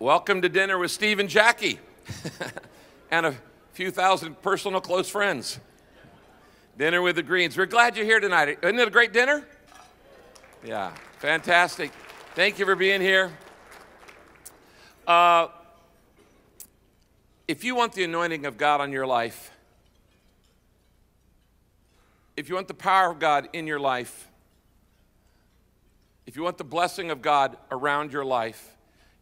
Welcome to dinner with Steve and Jackie and a few thousand personal close friends. Dinner with the Greens. We're glad you're here tonight. Isn't it a great dinner? Yeah, fantastic. Thank you for being here. If you want the anointing of God on your life, if you want the power of God in your life, if you want the blessing of God around your life,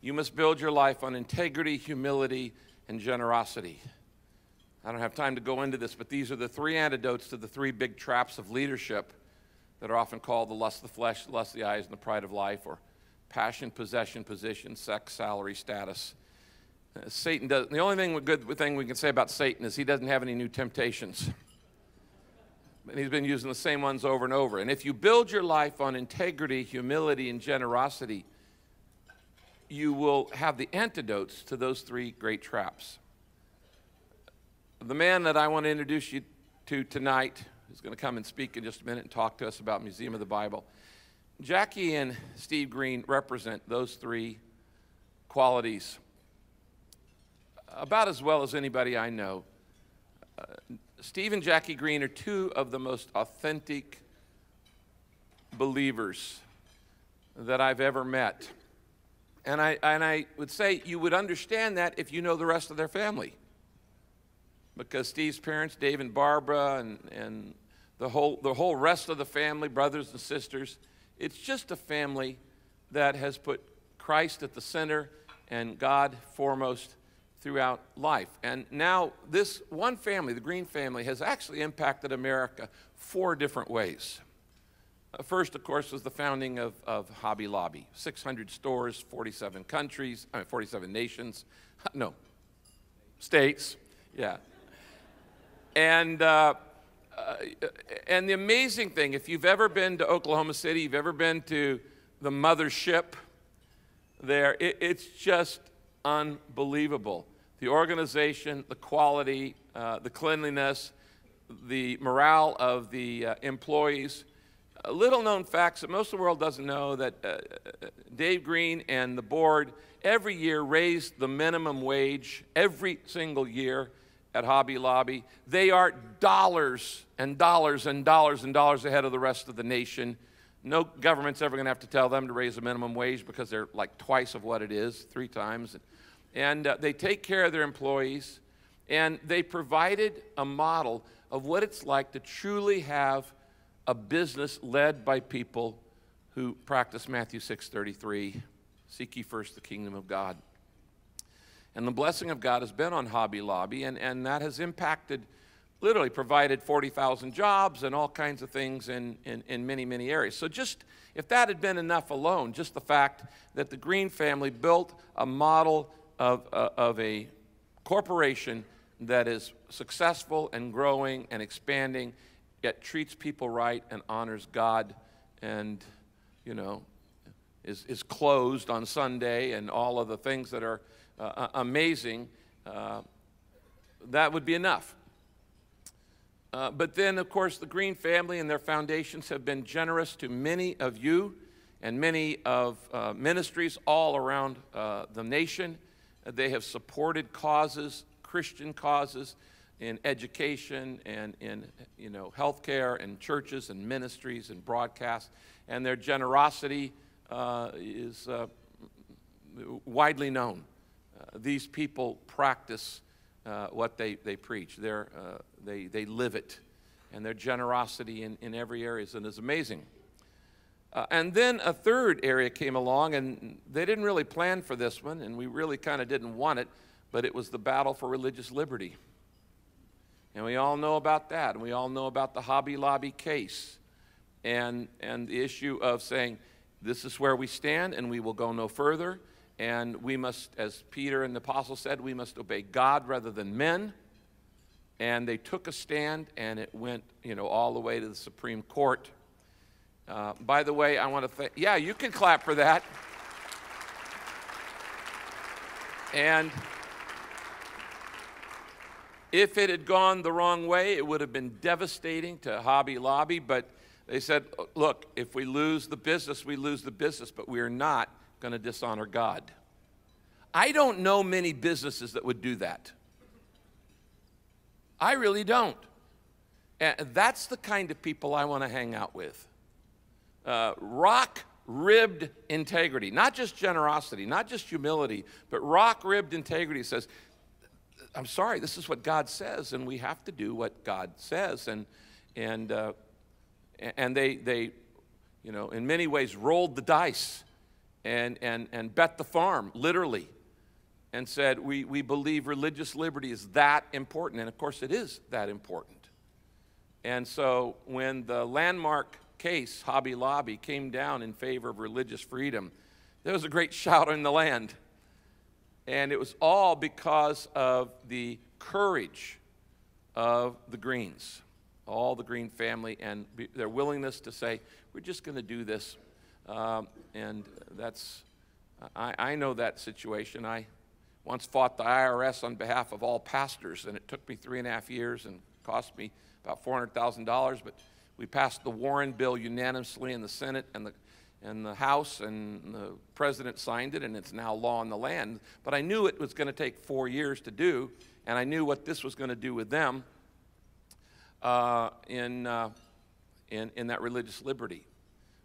you must build your life on integrity, humility, and generosity. I don't have time to go into this, but these are the three antidotes to the three big traps of leadership that are often called the lust of the flesh, the lust of the eyes, and the pride of life, or passion, possession, position, sex, salary, status. Satan does. The only good thing we can say about Satan is he doesn't have any new temptations. And he's been using the same ones over and over. And if you build your life on integrity, humility, and generosity, you will have the antidotes to those three great traps. The man that I want to introduce you to tonight is going to come and speak in just a minute and talk to us about Museum of the Bible. Jackie and Steve Green represent those three qualities about as well as anybody I know. Steve and Jackie Green are two of the most authentic believers that I've ever met. And I would say you would understand that if you know the rest of their family. Because Steve's parents, Dave and Barbara, and the whole rest of the family, brothers and sisters, it's just a family that has put Christ at the center and God foremost throughout life. And now this one family, the Green family, has actually impacted America 4 different ways. First, of course, was the founding of Hobby Lobby. 600 stores, 47 countries, 47 nations, no, states, yeah. And the amazing thing, if you've ever been to Oklahoma City, you've ever been to the mothership there, it's just unbelievable. The organization, the quality, the cleanliness, the morale of the employees. Little known facts that most of the world doesn't know that Dave Green and the board every year raise the minimum wage every single year at Hobby Lobby. They are dollars and dollars and dollars and dollars ahead of the rest of the nation. No government's ever going to have to tell them to raise the minimum wage because they're like twice of what it is, 3 times. And they take care of their employees, and they provided a model of what it's like to truly have a business led by people who practice Matthew 6:33, seek ye first the kingdom of God. And the blessing of God has been on Hobby Lobby, and that has impacted, literally provided 40,000 jobs and all kinds of things in many, many areas. So just, if that had been enough alone, just the fact that the Green family built a model of a corporation that is successful and growing and expanding, yet treats people right and honors God and, you know, is closed on Sunday and all of the things that are amazing, that would be enough. But then, of course, the Green family and their foundations have been generous to many of you and many of ministries all around the nation. They have supported causes, Christian causes, in education and in, you know, healthcare and churches and ministries and broadcasts, and their generosity is widely known. These people practice what they preach. They live it, and their generosity in every area is amazing. And then a third area came along, and they didn't really plan for this one, and we really kind of didn't want it, but it was the battle for religious liberty. And we all know about that, and we all know about the Hobby Lobby case and the issue of saying, this is where we stand, and we will go no further, and we must, as Peter and the apostle said, we must obey God rather than men. And they took a stand, and it went, you know, all the way to the Supreme Court. By the way, I want to thank, yeah, you can clap for that. And if it had gone the wrong way, it would have been devastating to Hobby Lobby, but they said, look, if we lose the business, we lose the business, but we are not going to dishonor God. I don't know many businesses that would do that. I really don't. And that's the kind of people I want to hang out with. Rock-ribbed integrity, not just generosity, not just humility, but rock-ribbed integrity says, I'm sorry, this is what God says, and we have to do what God says. And they, you know, in many ways rolled the dice and bet the farm, literally, and said, we believe religious liberty is that important. And of course it is that important. And so when the landmark case, Hobby Lobby, came down in favor of religious freedom, there was a great shout in the land. And it was all because of the courage of the Greens, all the Green family, and their willingness to say, we're just going to do this. And that's, I know that situation. I once fought the IRS on behalf of all pastors, and it took me 3.5 years and cost me about $400,000, but we passed the Warren bill unanimously in the Senate and the House, and the president signed it, and it's now law in the land. But I knew it was going to take 4 years to do, and I knew what this was going to do with them in that religious liberty.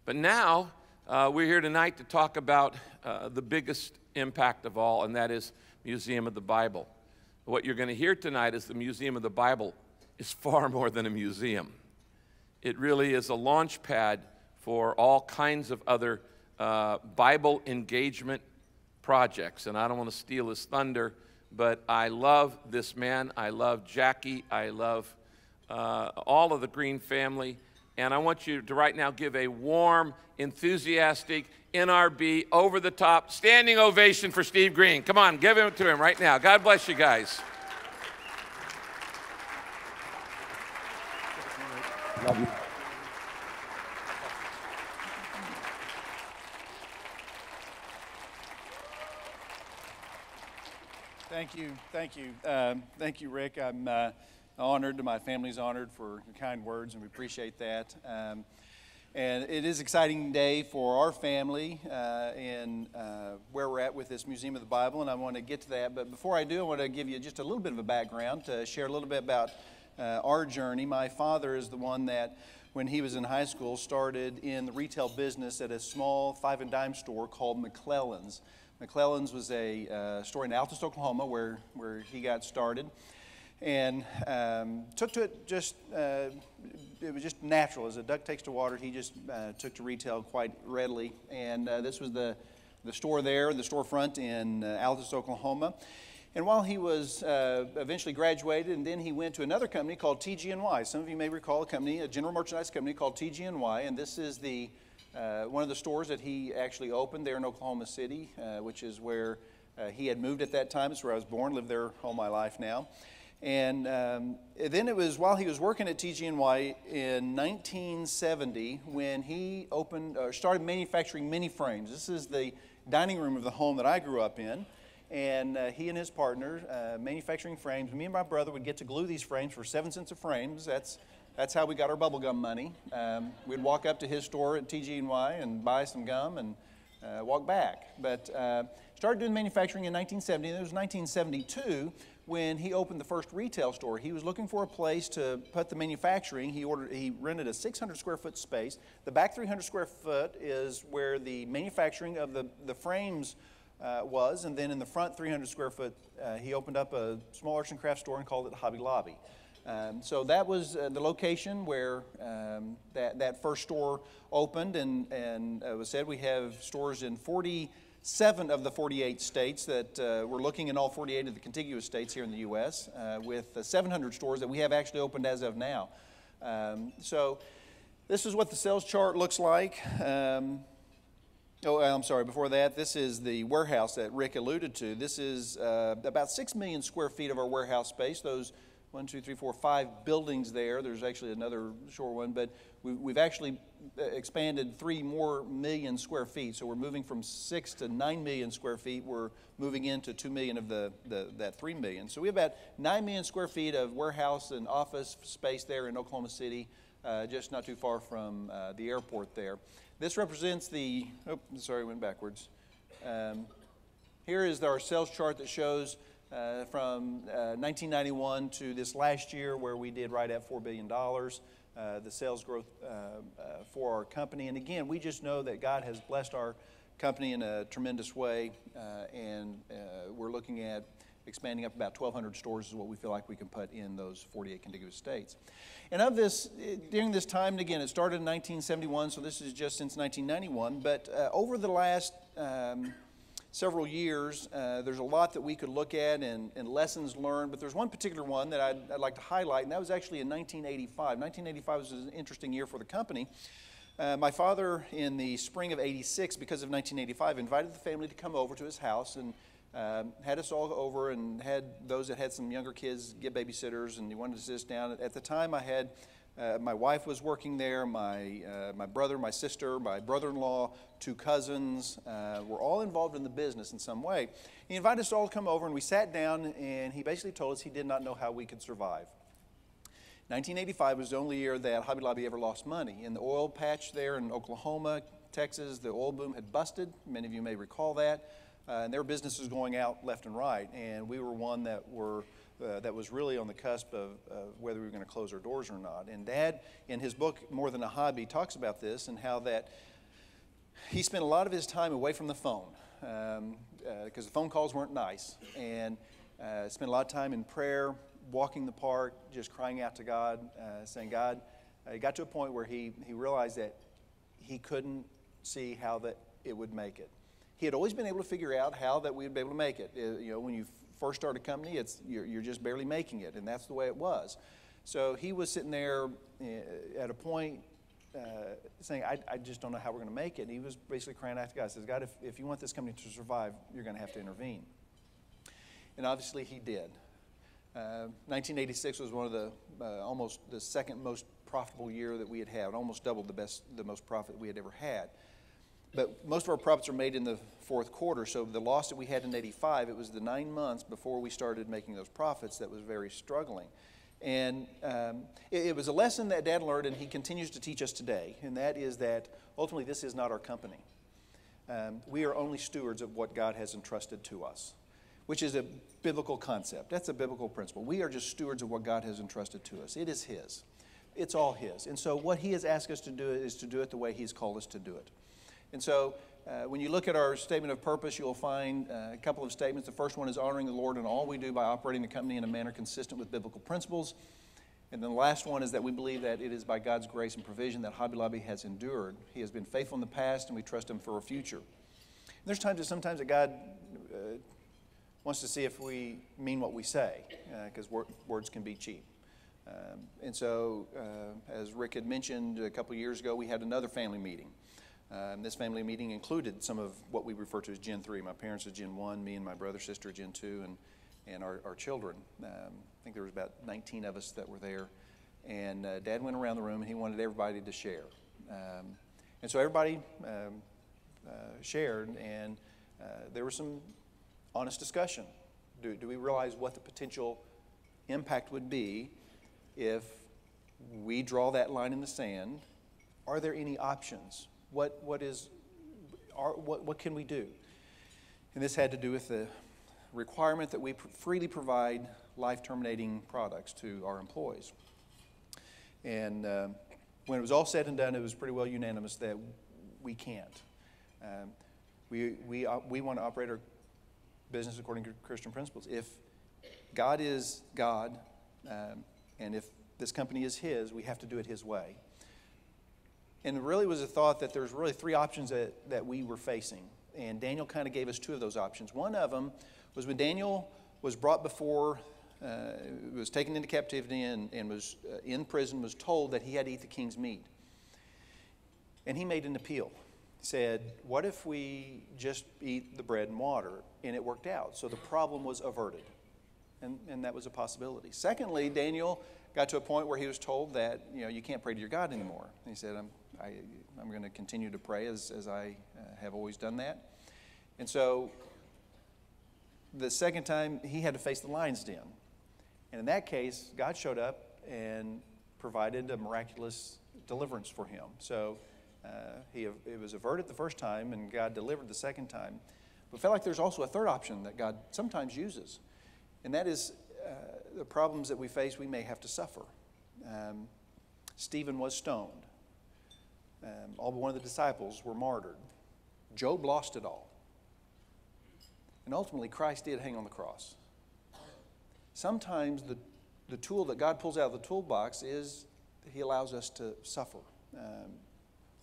But now we're here tonight to talk about the biggest impact of all, and that is Museum of the Bible. What you're going to hear tonight is the Museum of the Bible is far more than a museum. It really is a launch pad for all kinds of other Bible engagement projects. And I don't want to steal his thunder, but I love this man. I love Jackie. I love all of the Green family. And I want you to right now give a warm, enthusiastic, NRB, over-the-top, standing ovation for Steve Green. Come on, give it to him right now. God bless you guys. Love you. Thank you, Rick. I'm honored, my family's honored for your kind words, and we appreciate that. And it is an exciting day for our family and where we're at with this Museum of the Bible, and I want to get to that. But before I do, I want to give you just a little bit of a background to share a little bit about our journey. My father is the one that, when he was in high school, started in the retail business at a small 5 and dime store called McClellan's. McClellan's was a store in Altus, Oklahoma, where he got started, and took to it just, it was just natural. As a duck takes to water, he just took to retail quite readily. And this was the store there, the storefront in Altus, Oklahoma. And while he was eventually graduated, and then he went to another company called TG&Y. Some of you may recall a general merchandise company called TG&Y, and this is the one of the stores that he actually opened there in Oklahoma City, which is where he had moved at that time. It's where I was born, lived there all my life now. And then it was while he was working at TG&Y in 1970 when he started manufacturing mini frames. This is the dining room of the home that I grew up in. And he and his partner manufacturing frames. Me and my brother would get to glue these frames for 7 cents a frame. That's how we got our bubble gum money. We'd walk up to his store at TG&Y and buy some gum and walk back. But started doing manufacturing in 1970. And it was 1972 when he opened the first retail store. He was looking for a place to put the manufacturing. He rented a 600 square foot space. The back 300 square foot is where the manufacturing of the frames was, and then in the front 300 square foot, he opened up a small arts and crafts store and called it Hobby Lobby. So that was the location where that first store opened, and it was said we have stores in 47 of the 48 states that we're looking in all 48 of the contiguous states here in the U.S. With 700 stores that we have actually opened as of now. So this is what the sales chart looks like. Oh, I'm sorry, before that, this is the warehouse that Rick alluded to. This is about 6 million square feet of our warehouse space. Those 5 buildings there. There's actually another short one, but we've actually expanded 3 more million square feet. So we're moving from 6 to 9 million square feet. We're moving into 2 million of that 3 million. So we have about 9 million square feet of warehouse and office space there in Oklahoma City, just not too far from the airport there. This represents the, went backwards. Here is our sales chart that shows from 1991 to this last year, where we did right at $4 billion, the sales growth for our company. And again, we just know that God has blessed our company in a tremendous way, and we're looking at expanding up about 1,200 stores is what we feel like we can put in those 48 contiguous states. And of this, during this time, and again, it started in 1971, so this is just since 1991, but over the last several years, there's a lot that we could look at and lessons learned, but there's one particular one that I'd like to highlight, and that was actually in 1985. 1985 was an interesting year for the company. My father, in the spring of '86, because of 1985, invited the family to come over to his house and had us all over, and had those that had some younger kids get babysitters, and he wanted to sit us down. At the time, I had my wife was working there, my brother, my sister, my brother-in-law, 2 cousins were all involved in the business in some way. He invited us all to come over, and we sat down, and he basically told us he did not know how we could survive. 1985 was the only year that Hobby Lobby ever lost money. In the oil patch there in Oklahoma, Texas, the oil boom had busted. Many of you may recall that. And there were businesses going out left and right, and we were one that was really on the cusp of whether we were going to close our doors or not. And Dad, in his book More Than a Hobby, talks about this and how that he spent a lot of his time away from the phone because the phone calls weren't nice, and spent a lot of time in prayer, walking the park, just crying out to God, saying, God, he got to a point where he realized that he couldn't see how that it would make it. He had always been able to figure out how that we would be able to make it. You know, when you first start a company, you're just barely making it, and that's the way it was. So he was sitting there at a point saying, I just don't know how we're going to make it. And he was basically crying out to God. He says, God, if you want this company to survive, you're going to have to intervene. And obviously he did. 1986 was one of the almost the second most profitable year that we had had, almost doubled the most profit we had ever had. But most of our profits are made in the fourth quarter, so the loss that we had in '85, it was the 9 months before we started making those profits that was very struggling. And it was a lesson that Dad learned, and he continues to teach us today, and that is that ultimately this is not our company. We are only stewards of what God has entrusted to us, which is a biblical concept. That's a biblical principle. We are just stewards of what God has entrusted to us. It is His. It's all His. And so what He has asked us to do is to do it the way He's called us to do it. And so when you look at our statement of purpose, you'll find a couple of statements. The first one is honoring the Lord in all we do by operating the company in a manner consistent with biblical principles. And then the last one is that we believe that it is by God's grace and provision that Hobby Lobby has endured. He has been faithful in the past, and we trust Him for our future. And there's sometimes that God wants to see if we mean what we say, because words can be cheap. And so, as Rick had mentioned a couple years ago, we had another family meeting. This family meeting included some of what we refer to as Gen 3. My parents are Gen 1, me and my brother, sister Gen 2, and our children. I think there was about 19 of us that were there. And Dad went around the room, and he wanted everybody to share. And so everybody shared, and there was some honest discussion. Do we realize what the potential impact would be if we draw that line in the sand? Are there any options? What can we do? And this had to do with the requirement that we freely provide life-terminating products to our employees. And when it was all said and done, it was pretty well unanimous that we can't. We want to operate our business according to Christian principles. If God is God, and if this company is His, we have to do it His way. And it really was a thought that there's really 3 options that we were facing. And Daniel kind of gave us 2 of those options. One of them was when Daniel was brought before, was taken into captivity and was in prison, was told that he had to eat the king's meat. And he made an appeal. He said, what if we just eat the bread and water? And it worked out. So the problem was averted. And that was a possibility. Secondly, Daniel got to a point where he was told that, you can't pray to your God anymore. And he said, I'm going to continue to pray as I have always done that. And so the second time, he had to face the lion's den. And in that case, God showed up and provided a miraculous deliverance for him. So it was averted the first time, and God delivered the second time. But I felt like there's also a third option that God sometimes uses, and that is the problems that we face, we may have to suffer. Stephen was stoned. All but one of the disciples were martyred. Job lost it all. And ultimately, Christ did hang on the cross. Sometimes the tool that God pulls out of the toolbox is he allows us to suffer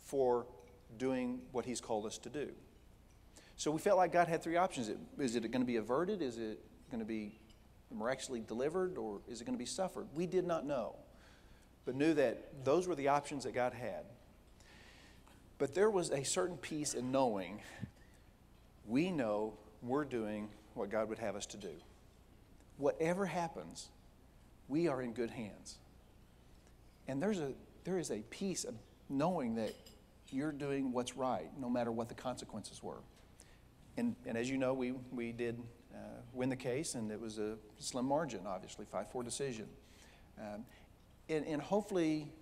for doing what he's called us to do. So we felt like God had three options. Is it going to be averted? Is it going to be miraculously delivered? Or is it going to be suffered? We did not know, but knew that those were the options that God had. But there was a certain peace in knowing we know we're doing what God would have us to do. Whatever happens, we are in good hands. And there is a peace of knowing that you're doing what's right, no matter what the consequences were. And as you know, we did win the case, and it was a slim margin, obviously, 5-4 decision. And hopefully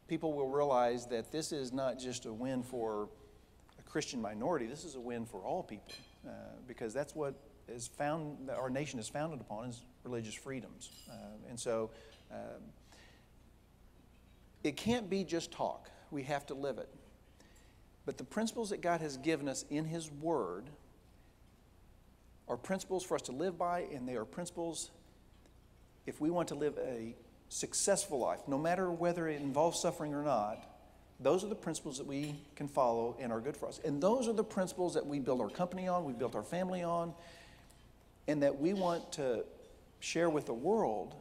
people will realize that this is not just a win for a Christian minority. This is a win for all people, because that's what is found, our nation is founded upon, is religious freedoms. And so it can't be just talk. We have to live it. But the principles that God has given us in His Word are principles for us to live by, and they are principles if we want to live a successful life, no matter whether it involves suffering or not. Those are the principles that we can follow and are good for us. And those are the principles that we build our company on, we built our family on, and that we want to share with the world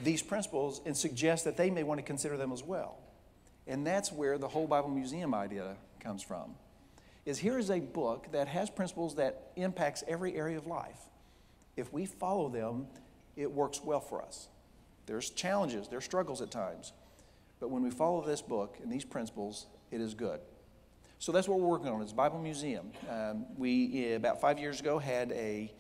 these principles and suggest that they may want to consider them as well. And that's where the whole Bible Museum idea comes from. Is here is a book that has principles that impacts every area of life. If we follow them, it works well for us. There's challenges, there's struggles at times. But when we follow this book and these principles, it is good. So that's what we're working on. It's Bible Museum. We, about 5 years ago, had a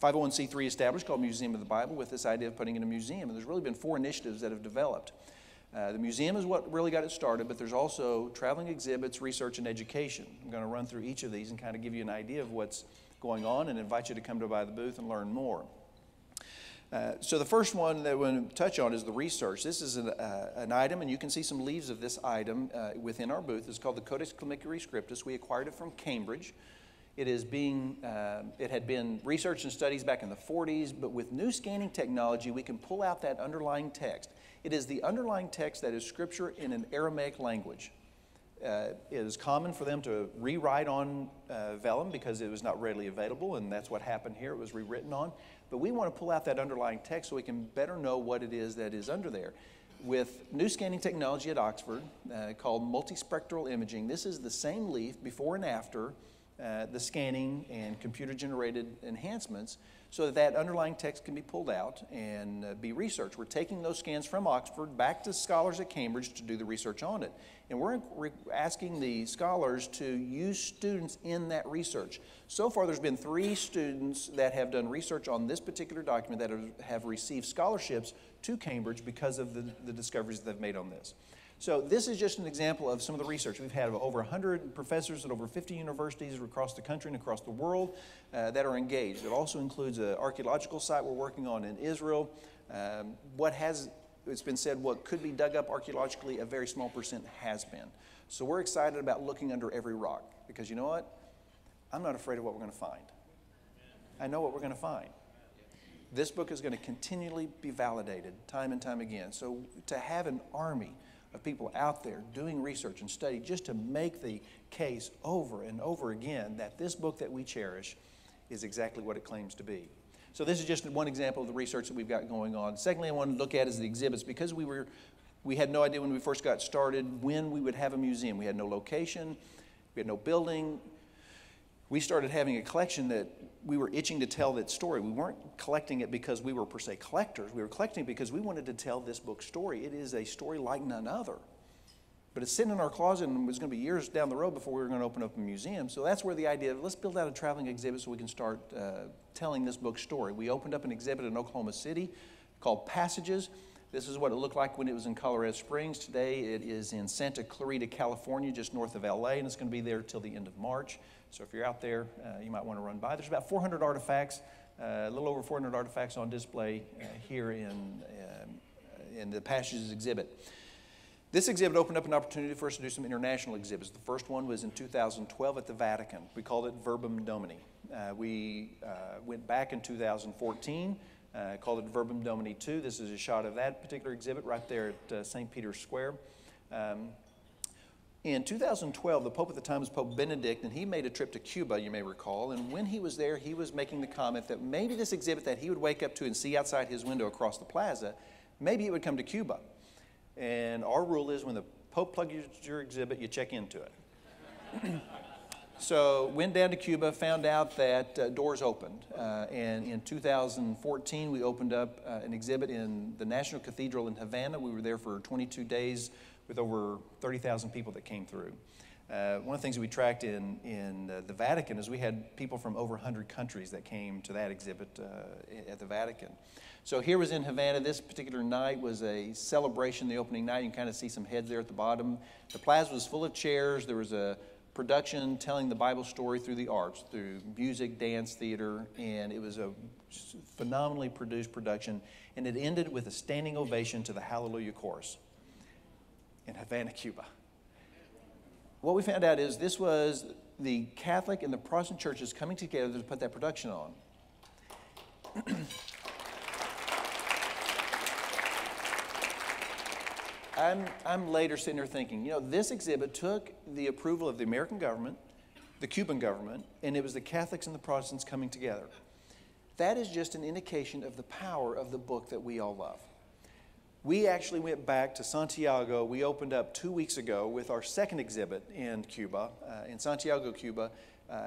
501c3 established called Museum of the Bible with this idea of putting in a museum. And there's really been 4 initiatives that have developed. The museum is what really got it started, but there's also traveling exhibits, research, and education. I'm going to run through each of these and kind of give you an idea of what's going on and invite you to come by the booth and learn more. So the first one that we're going to touch on is the research. This is an item, and you can see some leaves of this item within our booth. It's called the Codex Climaci Rescriptus. We acquired it from Cambridge. It had been researched and studies back in the 40s, but with new scanning technology, we can pull out that underlying text. It is the underlying text that is Scripture in an Aramaic language. It is common for them to rewrite on vellum because it was not readily available, and that's what happened here. It was rewritten on. But we want to pull out that underlying text so we can better know what it is that is under there. With new scanning technology at Oxford called multispectral imaging, this is the same leaf before and after the scanning and computer-generated enhancements so that that underlying text can be pulled out and be researched. We're taking those scans from Oxford back to scholars at Cambridge to do the research on it. And we're asking the scholars to use students in that research. So far, there's been 3 students that have done research on this particular document that have received scholarships to Cambridge because of the discoveries they've made on this. So this is just an example of some of the research. We've had over 100 professors at over 50 universities across the country and across the world that are engaged. It also includes an archaeological site we're working on in Israel. It's been said what could be dug up archaeologically, a very small percent has been. So we're excited about looking under every rock because you know what? I'm not afraid of what we're going to find. I know what we're going to find. This book is going to continually be validated time and time again. So to have an army of people out there doing research and study just to make the case over and over again that this book that we cherish is exactly what it claims to be. So this is just one example of the research that we've got going on. Secondly, I want to look at is the exhibits. Because we had no idea when we first got started when we would have a museum. We had no location, we had no building. We started having a collection that we were itching to tell that story. We weren't collecting it because we were per se collectors. We were collecting it because we wanted to tell this book's story. It is a story like none other. But it's sitting in our closet and it was going to be years down the road before we were going to open up a museum. So that's where the idea of let's build out a traveling exhibit so we can start telling this book's story. We opened up an exhibit in Oklahoma City called Passages. This is what it looked like when it was in Colorado Springs. Today it is in Santa Clarita, California, just north of LA, and it's going to be there till the end of March. So if you're out there, you might want to run by. There's about 400 artifacts, a little over 400 artifacts on display here in the Passages exhibit. This exhibit opened up an opportunity for us to do some international exhibits. The first one was in 2012 at the Vatican. We called it Verbum Domini. We went back in 2014, called it Verbum Domini 2. This is a shot of that particular exhibit right there at St. Peter's Square. In 2012, the Pope at the time was Pope Benedict, and he made a trip to Cuba, you may recall. And when he was there, he was making the comment that maybe this exhibit that he would wake up to and see outside his window across the plaza, maybe it would come to Cuba. And our rule is when the Pope plugs your exhibit, you check into it. So went down to Cuba, found out that doors opened. And in 2014, we opened up an exhibit in the National Cathedral in Havana. We were there for 22 days with over 30,000 people that came through. One of the things that we tracked in the Vatican is we had people from over 100 countries that came to that exhibit at the Vatican. So here was in Havana. This particular night was a celebration, the opening night. You can kind of see some heads there at the bottom. The plaza was full of chairs. There was a production telling the Bible story through the arts, through music, dance, theater, and it was a phenomenally produced production. And it ended with a standing ovation to the Hallelujah Chorus in Havana, Cuba. What we found out is this was the Catholic and the Protestant churches coming together to put that production on. I'm later sitting there thinking, you know, this exhibit took the approval of the American government, the Cuban government, and it was the Catholics and the Protestants coming together. That is just an indication of the power of the book that we all love. We actually went back to Santiago. We opened up 2 weeks ago with our second exhibit in Cuba, in Santiago, Cuba,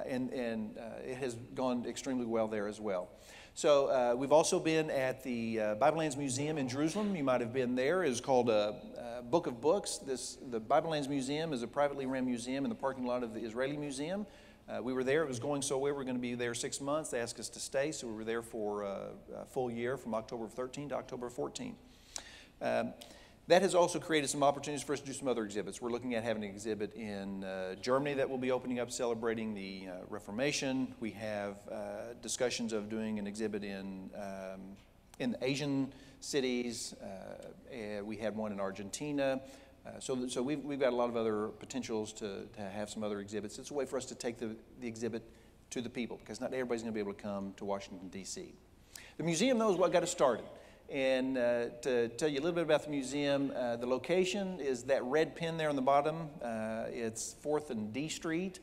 and it has gone extremely well there as well. So we've also been at the Bible Lands Museum in Jerusalem. You might have been there. It's called Book of Books. The Bible Lands Museum is a privately run museum in the parking lot of the Israeli Museum. We were there. It was going so well. We were going to be there 6 months. They asked us to stay, so we were there for a full year from October 13 to October 14. That has also created some opportunities for us to do some other exhibits. We're looking at having an exhibit in Germany that will be opening up celebrating the Reformation. We have discussions of doing an exhibit in Asian cities. We had one in Argentina. So we've got a lot of other potentials to have some other exhibits. It's a way for us to take the exhibit to the people because not everybody's going to be able to come to Washington, D.C. The museum, though, is what got us started. And to tell you a little bit about the museum, the location is that red pin there on the bottom. It's 4th and D Street.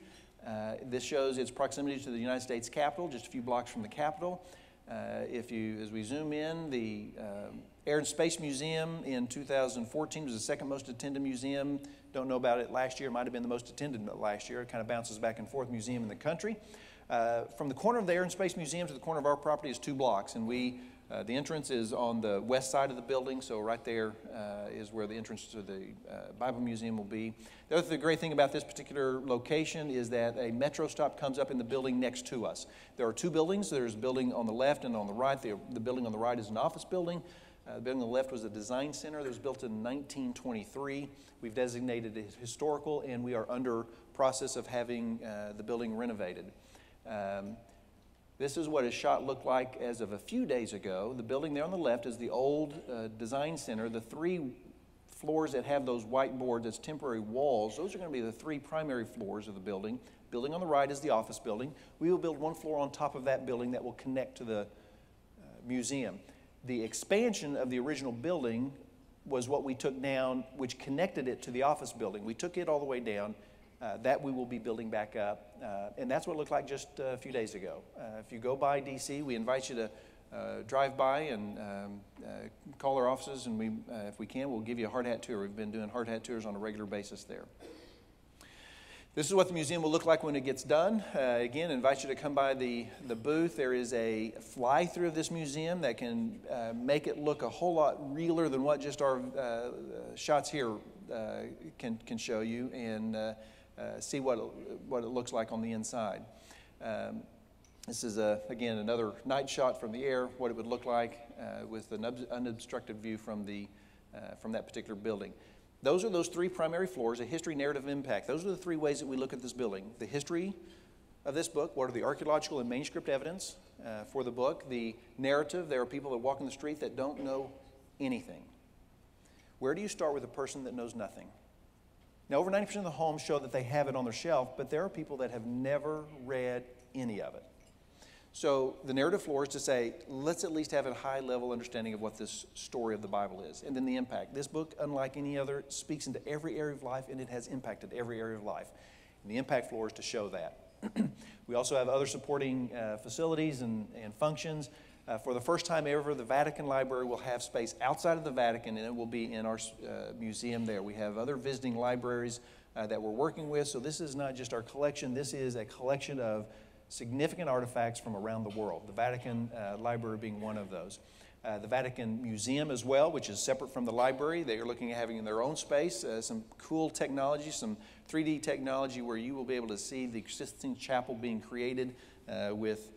This shows its proximity to the United States Capitol, just a few blocks from the Capitol. As we zoom in, the Air and Space Museum in 2014 was the second most attended museum. Don't know about it last year. It might have been the most attended last year. It kind of bounces back and forth museum in the country. From the corner of the Air and Space Museum to the corner of our property is 2 blocks, and the entrance is on the west side of the building, so right there is where the entrance to the Bible Museum will be. The other great thing about this particular location is that a metro stop comes up in the building next to us. There are 2 buildings. There's a building on the left and on the right. The building on the right is an office building. The building on the left was a design center that was built in 1923. We've designated it historical, and we are under process of having the building renovated. This is what a shot looked like as of a few days ago. The building there on the left is the old design center. The 3 floors that have those white boards as temporary walls, those are going to be the 3 primary floors of the building. Building on the right is the office building. We will build 1 floor on top of that building that will connect to the museum. The expansion of the original building was what we took down, which connected it to the office building. We took it all the way down. That we will be building back up. And that's what it looked like just a few days ago. If you go by D.C., we invite you to drive by and call our offices, and if we can, we'll give you a hard hat tour. We've been doing hard hat tours on a regular basis there. This is what the museum will look like when it gets done. Again, I invite you to come by the booth. There is a fly-through of this museum that can make it look a whole lot realer than what just our shots here can show you, and see what it looks like on the inside. This is, again, another night shot from the air, what it would look like with an unobstructed view from that particular building. Those are those three primary floors: a history, narrative, and impact. Those are the three ways that we look at this building. The history of this book, what are the archaeological and manuscript evidence for the book? The narrative, there are people that walk in the street that don't know anything. Where do you start with a person that knows nothing? Now, over 90% of the homes show that they have it on their shelf, but there are people that have never read any of it. So the narrative floor is to say, let's at least have a high-level understanding of what this story of the Bible is. And then the impact. This book, unlike any other, speaks into every area of life, and it has impacted every area of life. And the impact floor is to show that. We also have other supporting facilities and functions. For the first time ever, the Vatican Library will have space outside of the Vatican, and it will be in our museum there. We have other visiting libraries that we're working with, so this is not just our collection. This is a collection of significant artifacts from around the world, the Vatican Library being one of those. The Vatican Museum as well, which is separate from the library. They are looking at having in their own space some cool technology, some 3D technology where you will be able to see the Sistine Chapel being created with,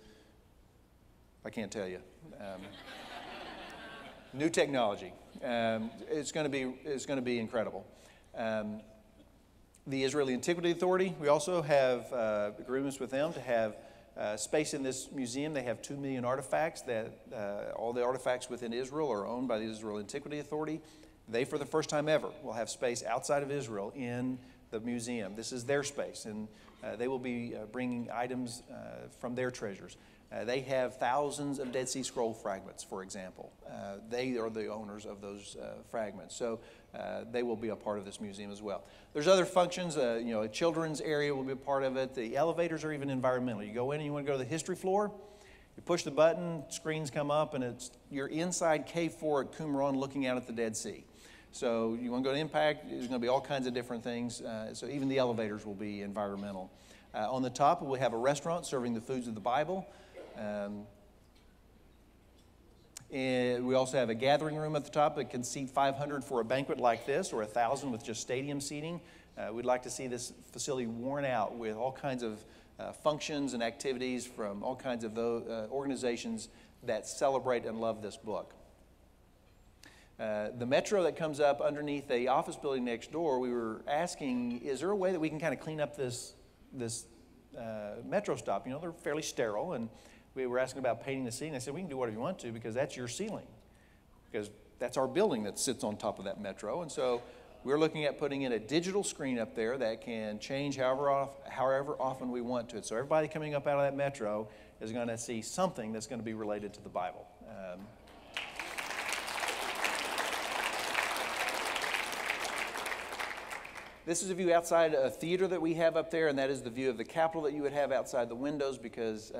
I can't tell you, new technology. It's going to be incredible. The Israeli Antiquity Authority, we also have agreements with them to have space in this museum. They have 2 million artifacts that all the artifacts within Israel are owned by the Israel Antiquity Authority. They, for the first time ever, will have space outside of Israel in the museum. This is their space, and they will be bringing items from their treasures. They have thousands of Dead Sea Scroll fragments, for example. They are the owners of those fragments, so they will be a part of this museum as well. There's other functions. A children's area will be a part of it. The elevators are even environmental. You go in and you want to go to the history floor, you push the button, screens come up, and you're inside Cave 4 at Qumran looking out at the Dead Sea. So you want to go to impact, there's going to be all kinds of different things. So even the elevators will be environmental. On the top, we'll have a restaurant serving the foods of the Bible. And we also have a gathering room at the top that can seat 500 for a banquet like this, or 1,000 with just stadium seating. We'd like to see this facility worn out with all kinds of functions and activities from all kinds of organizations that celebrate and love this book. The metro that comes up underneath the office building next door, we were asking, is there a way that we can kind of clean up this metro stop? They're fairly sterile, and we were asking about painting the ceiling. I said, we can do whatever you want to because that's your ceiling, because that's our building that sits on top of that metro. And so we're looking at putting in a digital screen up there that can change however often we want to. So everybody coming up out of that metro is going to see something that's going to be related to the Bible. This is a view outside a theater that we have up there, and that is the view of the Capitol that you would have outside the windows, because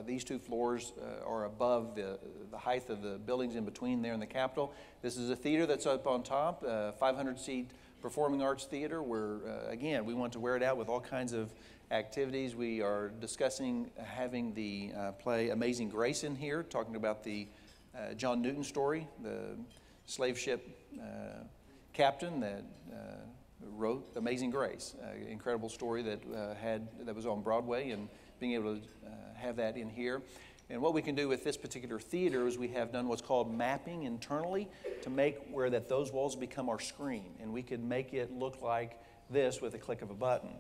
these two floors are above the height of the buildings in between there and the Capitol. This is a theater that's up on top, 500-seat performing arts theater, where, again, we want to wear it out with all kinds of activities. We are discussing having the play Amazing Grace in here, talking about the John Newton story, the slave ship captain that wrote Amazing Grace, incredible story that was on Broadway, and being able to have that in here. And what we can do with this particular theater is we have done what's called mapping internally to make where those walls become our screen, and we could make it look like this with a click of a button.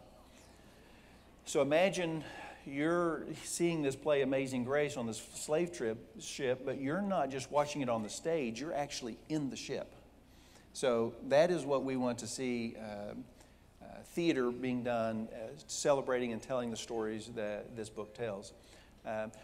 So imagine you're seeing this play Amazing Grace on this slave ship, but you're not just watching it on the stage, you're actually in the ship. So that is what we want to see theater being done, celebrating and telling the stories that this book tells.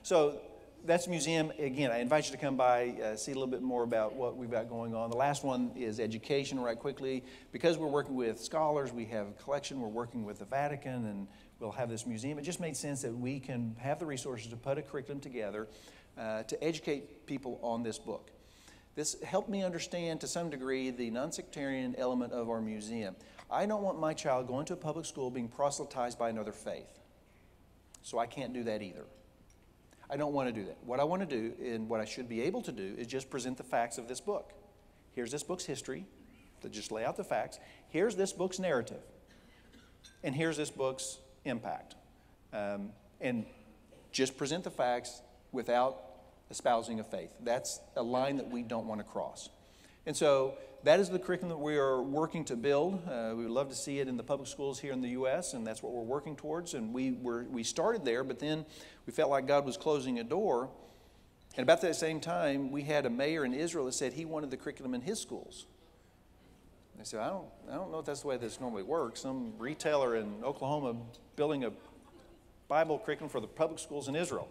So that's the museum. Again, I invite you to come by, see a little bit more about what we've got going on. The last one is education, right quickly. Because we're working with scholars, we have a collection, we're working with the Vatican, and we'll have this museum. It just made sense that we can have the resources to put a curriculum together to educate people on this book. This helped me understand, to some degree, the non-sectarian element of our museum. I don't want my child going to a public school being proselytized by another faith. So I can't do that either. I don't want to do that. What I want to do, and what I should be able to do, is just present the facts of this book. Here's this book's history, to just lay out the facts. Here's this book's narrative. And here's this book's impact. And Just present the facts without espousing a faith. That's a line that we don't want to cross. And so that is the curriculum that we are working to build. We would love to see it in the public schools here in the U.S., and that's what we're working towards. And we started there, but then we felt like God was closing a door. And about that same time, we had a mayor in Israel that said he wanted the curriculum in his schools. They said, I don't know if that's the way this normally works. Some retailer in Oklahoma building a Bible curriculum for the public schools in Israel.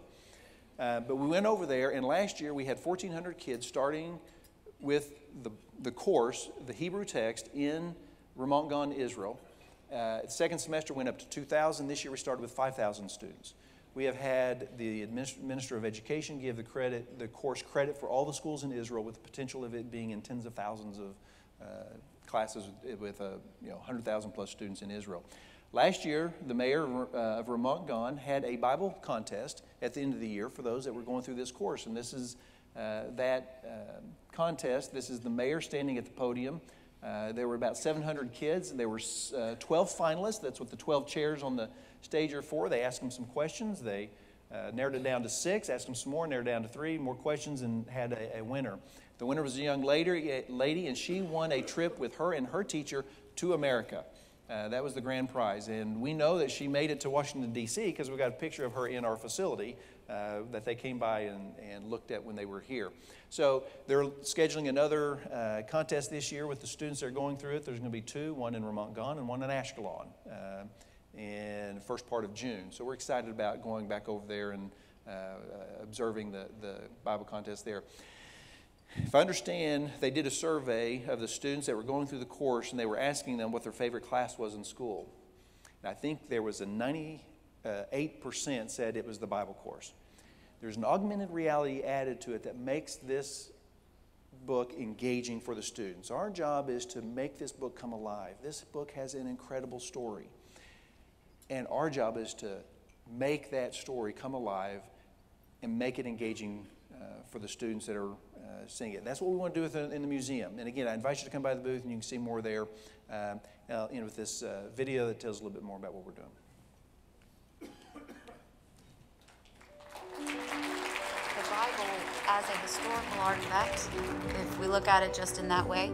But we went over there, and last year we had 1,400 kids starting with the course, the Hebrew text in Ramat Gan, Israel. The second semester went up to 2,000. This year we started with 5,000 students. We have had the Minister of Education give the course credit for all the schools in Israel, with the potential of it being in tens of thousands of classes with 100,000 plus students in Israel. Last year, the mayor of Ramat Gan had a Bible contest at the end of the year for those that were going through this course. And this is that contest. This is the mayor standing at the podium. There were about 700 kids. There were 12 finalists. That's what the 12 chairs on the stage are for. They asked them some questions. They narrowed it down to 6, asked them some more, narrowed it down to 3 more questions, and had a winner. The winner was a young lady, and she won a trip with her and her teacher to America. That was the grand prize. And we know that she made it to Washington, D.C., because we got a picture of her in our facility that they came by and looked at when they were here. So they're scheduling another contest this year with the students that are going through it. There's going to be 2, one in Ramat Gan and one in Ashkelon in the first part of June. So we're excited about going back over there and observing the Bible contest there. If I understand, they did a survey of the students that were going through the course, and they were asking them what their favorite class was in school. And I think there was a 98% said it was the Bible course. There's an augmented reality added to it that makes this book engaging for the students. Our job is to make this book come alive. This book has an incredible story. And our job is to make that story come alive and make it engaging for the students that are seeing it. That's what we want to do in the museum. And again, I invite you to come by the booth, and you can see more there with this video that tells a little bit more about what we're doing. The Bible, as a historical artifact, if we look at it just in that way,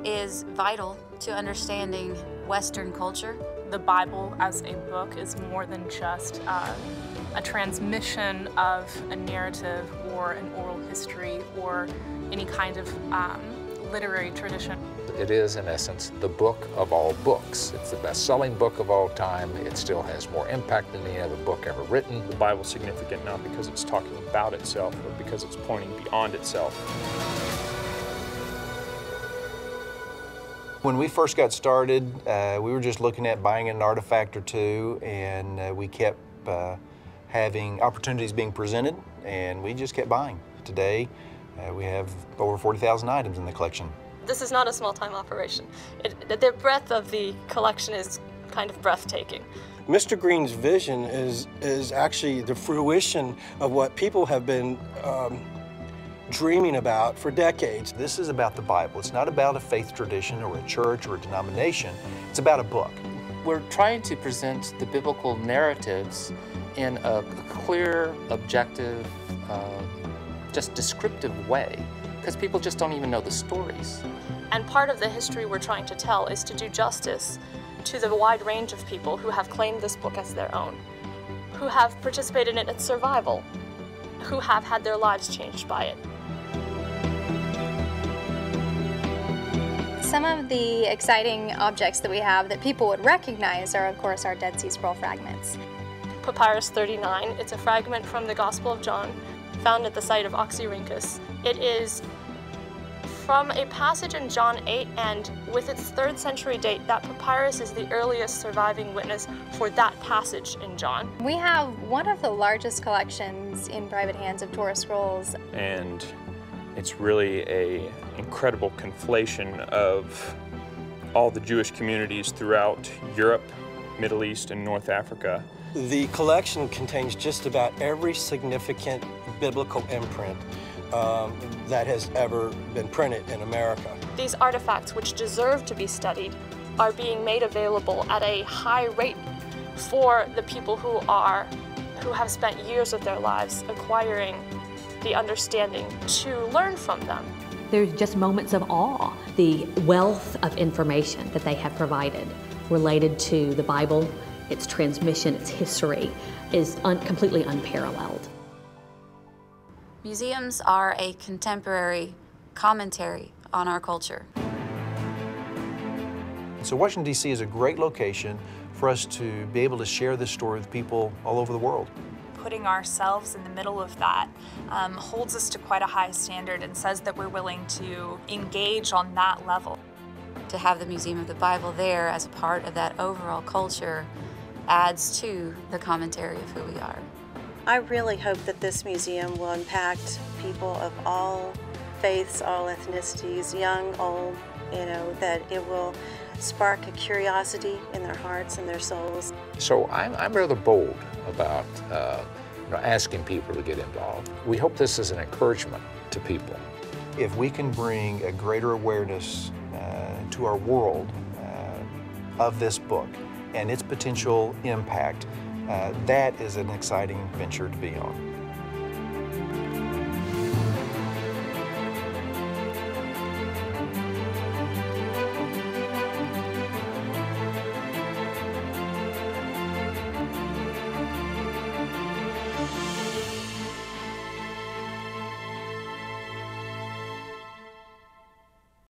is vital to understanding Western culture. The Bible as a book is more than just a transmission of a narrative or an oral history or any kind of literary tradition. It is, in essence, the book of all books. It's the best-selling book of all time. It still has more impact than any other book ever written. The Bible's significant not because it's talking about itself, but because it's pointing beyond itself. When we first got started, we were just looking at buying an artifact or two, and we kept having opportunities being presented, and we just kept buying. Today, we have over 40,000 items in the collection. This is not a small-time operation. The breadth of the collection is kind of breathtaking. Mr. Green's vision is actually the fruition of what people have been dreaming about for decades. This is about the Bible. It's not about a faith tradition or a church or a denomination. It's about a book. We're trying to present the biblical narratives in a clear, objective, just descriptive way, because people just don't even know the stories. And part of the history we're trying to tell is to do justice to the wide range of people who have claimed this book as their own, who have participated in its survival, who have had their lives changed by it. Some of the exciting objects that we have that people would recognize are, of course, our Dead Sea Scroll fragments. Papyrus 39, it's a fragment from the Gospel of John, found at the site of Oxyrhynchus. It is from a passage in John 8, and with its 3rd century date, that papyrus is the earliest surviving witness for that passage in John. We have one of the largest collections in private hands of Torah scrolls. And it's really an incredible conflation of all the Jewish communities throughout Europe, Middle East, and North Africa. The collection contains just about every significant biblical imprint that has ever been printed in America. These artifacts, which deserve to be studied, are being made available at a high rate for the people who are who have spent years of their lives acquiring the understanding to learn from them. There's just moments of awe. The wealth of information that they have provided related to the Bible, its transmission, its history, is completely unparalleled. Museums are a contemporary commentary on our culture. So Washington, D.C. is a great location for us to be able to share this story with people all over the world. Putting ourselves in the middle of that holds us to quite a high standard and says that we're willing to engage on that level. To have the Museum of the Bible there as a part of that overall culture adds to the commentary of who we are. I really hope that this museum will impact people of all faiths, all ethnicities, young, old, that it will spark a curiosity in their hearts and their souls. So I'm rather bold about asking people to get involved. We hope this is an encouragement to people. If we can bring a greater awareness to our world of this book and its potential impact, that is an exciting venture to be on.